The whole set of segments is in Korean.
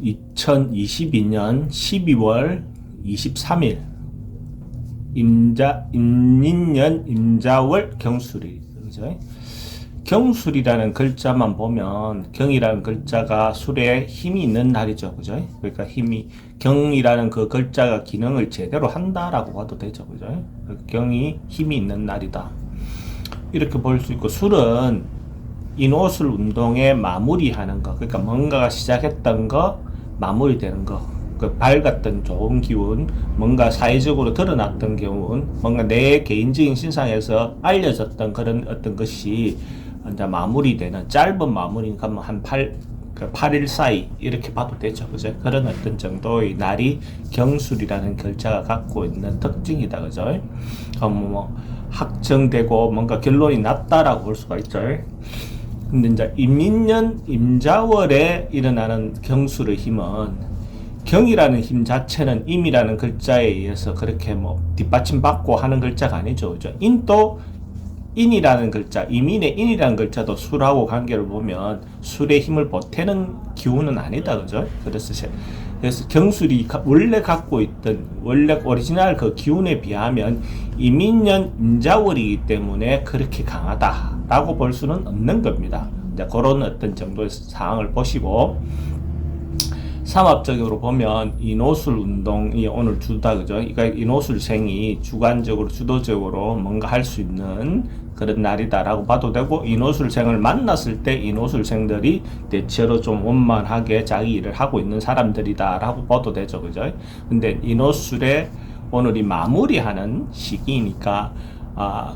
2022년 12월 23일 임인년 임자월 경술이 그죠? 경술이라는 글자만 보면 경이라는 글자가 술에 힘이 있는 날이죠. 그죠? 그러니까 경이라는 그 글자가 기능을 제대로 한다라고 봐도 되죠. 그죠? 경이 힘이 있는 날이다. 이렇게 볼 수 있고, 술은 인호술 운동의 마무리하는 거, 그러니까 뭔가가 시작했던 거 마무리되는 거, 그 밝았던 좋은 기운, 뭔가 사회적으로 드러났던 기운, 뭔가 내 개인적인 신상에서 알려졌던 그런 어떤 것이 이제 마무리되는 짧은 마무리니까 뭐 한 8일 사이 이렇게 봐도 되죠. 그죠? 그런 어떤 정도의 날이 경술이라는 글자가 갖고 있는 특징이다. 그죠? 뭐 확정되고 뭔가 결론이 났다라고 볼 수가 있죠. 근데 이제 임인년 임자월에 일어나는 경술의 힘은 경이라는 힘 자체는 임이라는 글자에 의해서 그렇게 뭐 뒷받침받고 하는 글자가 아니죠. 그죠? 인도 인이라는 글자, 임인의 인이라는 글자도 술하고 관계를 보면 술의 힘을 보태는 기운은 아니다. 그죠? 그래서 경술이 원래 갖고 있던 원래 오리지널 그 기운에 비하면 임인년 임자월이기 때문에 그렇게 강하다라고 볼 수는 없는 겁니다. 이제 그런 어떤 정도의 상황을 보시고, 삼합적으로 보면 인호술 운동이 오늘 주다. 그죠? 그러니까 인호술생이 주관적으로 주도적으로 뭔가 할 수 있는 그런 날이다라고 봐도 되고, 인호술생을 만났을 때 인호술생들이 대체로 좀 원만하게 자기 일을 하고 있는 사람들이다라고 봐도 되죠. 그죠? 근데 인호술에 오늘이 마무리하는 시기이니까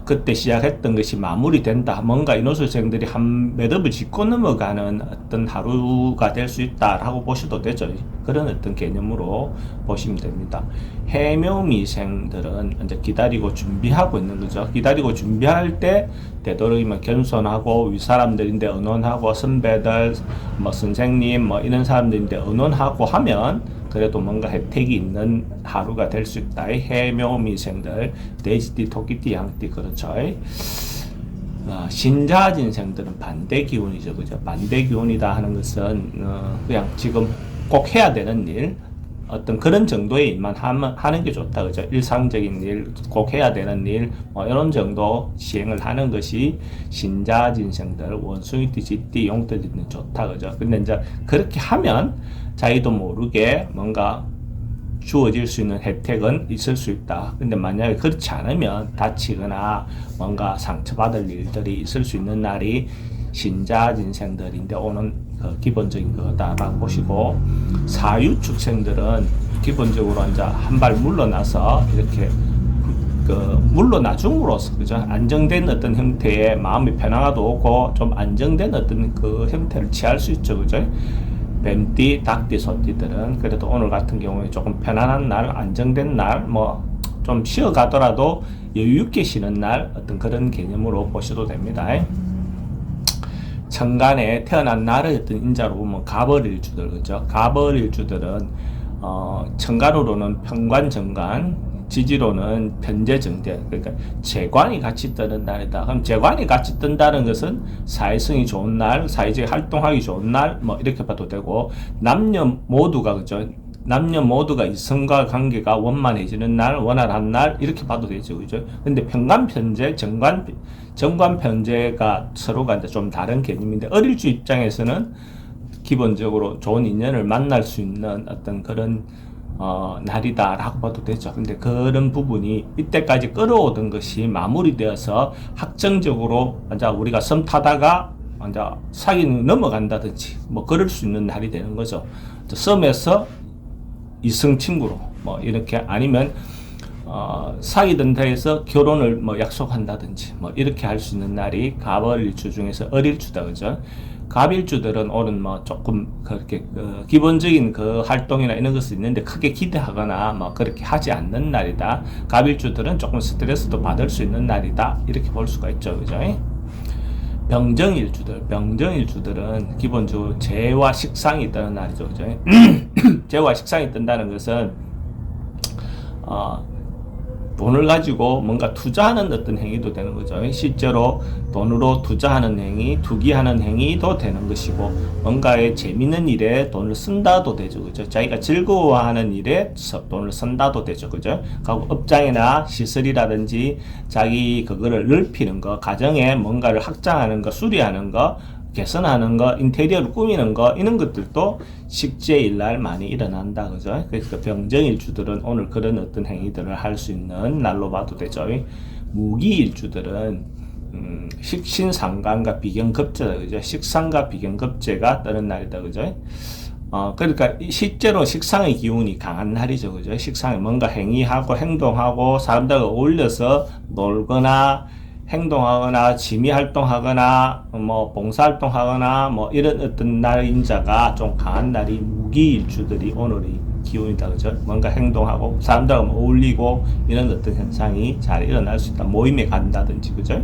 그때 시작했던 것이 마무리된다. 뭔가 인호술생들이 한 매듭을 짚고 넘어가는 어떤 하루가 될 수 있다라고 보셔도 되죠. 그런 어떤 개념으로 보시면 됩니다. 해묘미생들은 이제 기다리고 준비하고 있는 거죠. 기다리고 준비할 때 되도록이면 겸손하고 윗사람들인데 언론하고 선배들, 뭐 선생님, 뭐 이런 사람들인데 언론하고 하면 그래도 뭔가 혜택이 있는 하루가 될 수 있다. 해묘미생들, 돼지띠, 토끼띠, 양띠, 그렇죠. 신자진생들은 반대 기운이죠. 그죠? 반대 기운이다 하는 것은, 그냥 지금 꼭 해야 되는 일, 어떤 그런 정도의 일만 하는 게 좋다. 그죠? 일상적인 일, 꼭 해야 되는 일, 뭐 이런 정도 시행을 하는 것이 신자진생들, 원숭이띠, 쥐띠, 용띠는 좋다. 그죠? 근데 이제 그렇게 하면 자기도 모르게 뭔가 주어질 수 있는 혜택은 있을 수 있다. 근데 만약에 그렇지 않으면 다치거나 뭔가 상처받을 일들이 있을 수 있는 날이 신자진생들인데 오는 그 기본적인 거다라고 보시고, 사유축생들은 기본적으로 이제 한 발 물러나서 이렇게 물러나 줌으로써, 그죠? 안정된 어떤 형태의 마음이 편안하도 오고 좀 안정된 어떤 그 형태를 취할 수 있죠. 그죠? 뱀띠, 닭띠, 소띠들은 그래도 오늘 같은 경우에 조금 편안한 날, 안정된 날, 뭐 좀 쉬어가더라도 여유있게 쉬는 날, 어떤 그런 개념으로 보셔도 됩니다. 천간에 태어난 날의 어떤 인자로 보면 갑을일주들, 그죠? 갑을일주들은 천간으로는 편관정관, 지지로는 편재정대, 그러니까 재관이 같이 뜨는 날이다. 그럼 재관이 같이 뜬다는 것은 사회성이 좋은 날, 사회적인 활동하기 좋은 날, 뭐 이렇게 봐도 되고, 남녀 모두가, 그죠? 남녀 모두가 이성과 관계가 원만해지는 날, 원활한 날, 이렇게 봐도 되죠. 그죠? 근데 편관편재, 정관편재가 서로가 이제 좀 다른 개념인데, 어릴주 입장에서는 기본적으로 좋은 인연을 만날 수 있는 어떤 그런 날이다라고 봐도 되죠. 근데 그런 부분이 이때까지 끌어오던 것이 마무리되어서 확정적으로 이제 우리가 썸 타다가 이제 사귀는 넘어간다든지 뭐 그럴 수 있는 날이 되는 거죠. 썸에서 이성 친구로 뭐 이렇게, 아니면 사귀던 데에서 결혼을 뭐 약속한다든지 뭐 이렇게 할 수 있는 날이 갑을일주 중에서 을일주다. 그죠? 갑일주들은 오는 뭐 조금 그렇게 기본적인 그 활동이나 이런 것이 있는데 크게 기대하거나 뭐 그렇게 하지 않는 날이다. 갑일주들은 조금 스트레스도 받을 수 있는 날이다. 이렇게 볼 수가 있죠. 그죠? 병정일주들은 기본적으로 재와 식상이 뜨는 날이죠. 그죠? 재와 식상이 뜬다는 것은 돈을 가지고 뭔가 투자하는 어떤 행위도 되는 거죠. 실제로 돈으로 투자하는 행위, 투기하는 행위도 되는 것이고, 뭔가의 재밌는 일에 돈을 쓴다도 되죠. 그죠? 자기가 즐거워하는 일에 돈을 쓴다도 되죠. 그죠? 그리고 업장이나 시설이라든지 자기 그거를 넓히는 거, 가정에 뭔가를 확장하는 거, 수리하는 거, 개선하는 거, 인테리어를 꾸미는 거, 이런 것들도 식재일날 많이 일어난다. 그죠? 그러니까 병정일주들은 오늘 그런 어떤 행위들을 할 수 있는 날로 봐도 되죠. 무기일주들은 식신상관과 비견급제다. 그죠? 식상과 비견급제가 뜨는 날이다. 그죠? 그러니까 실제로 식상의 기운이 강한 날이죠. 그죠? 식상에 뭔가 행위하고 행동하고 사람들과 어울려서 놀거나 행동하거나 취미 활동하거나 뭐 봉사 활동하거나 뭐 이런 어떤 날인자가 좀 강한 날이 무기일주들이 오늘의 기운이다. 그죠? 뭔가 행동하고 사람들하고 어울리고 이런 어떤 현상이 잘 일어날 수 있다. 모임에 간다든지. 그죠?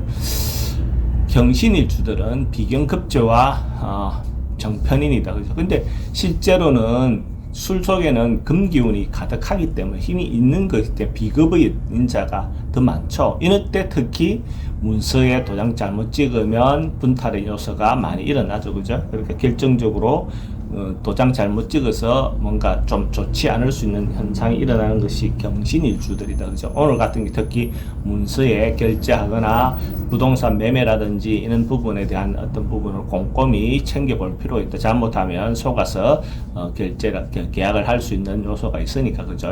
경신일주들은 비견급제와 정편인이다. 그죠? 근데 실제로는 술 속에는 금기운이 가득하기 때문에 힘이 있는 것이기 때문에 비급의 인자가 더 많죠. 이럴 때 특히 문서에 도장 잘못 찍으면 분탈의 요소가 많이 일어나죠. 그죠? 그러니까 결정적으로 도장 잘못 찍어서 뭔가 좀 좋지 않을 수 있는 현상이 일어나는 것이 경신일주들이다. 그죠? 오늘 같은 게 특히 문서에 결제하거나 부동산 매매라든지 이런 부분에 대한 어떤 부분을 꼼꼼히 챙겨볼 필요가 있다. 잘못하면 속아서 계약을 할 수 있는 요소가 있으니까. 그죠?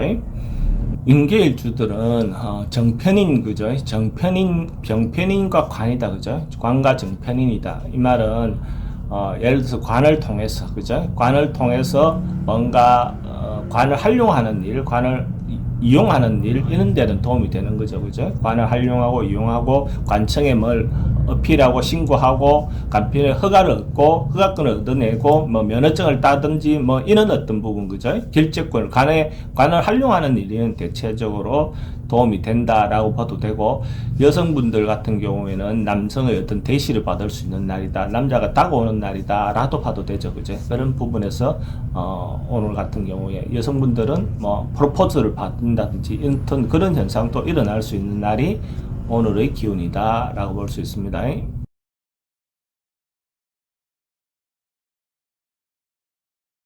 임계일주들은 정편인, 그죠? 정편인, 병편인과 관이다. 그죠? 관과 정편인이다. 이 말은 예를 들어서 관을 통해서, 그죠? 관을 통해서 뭔가 관을 활용하는 일, 관을 이용하는 일, 이런 데는 도움이 되는 거죠. 그죠? 관을 활용하고 이용하고 관청에 뭘 어필하고 신고하고 간편에 허가를 얻고 허가권을 얻어내고 뭐 면허증을 따든지 뭐 이런 어떤 부분. 그죠? 결재권을 관을 활용하는 일은 대체적으로 도움이 된다라고 봐도 되고, 여성분들 같은 경우에는 남성의 어떤 대시를 받을 수 있는 날이다, 남자가 다가오는 날이다 라도 봐도 되죠. 그죠? 그런 부분에서 오늘 같은 경우에 여성분들은 뭐 프로포즈를 받는다든지 이런 그런 현상도 일어날 수 있는 날이 오늘의 기운이다 라고 볼 수 있습니다.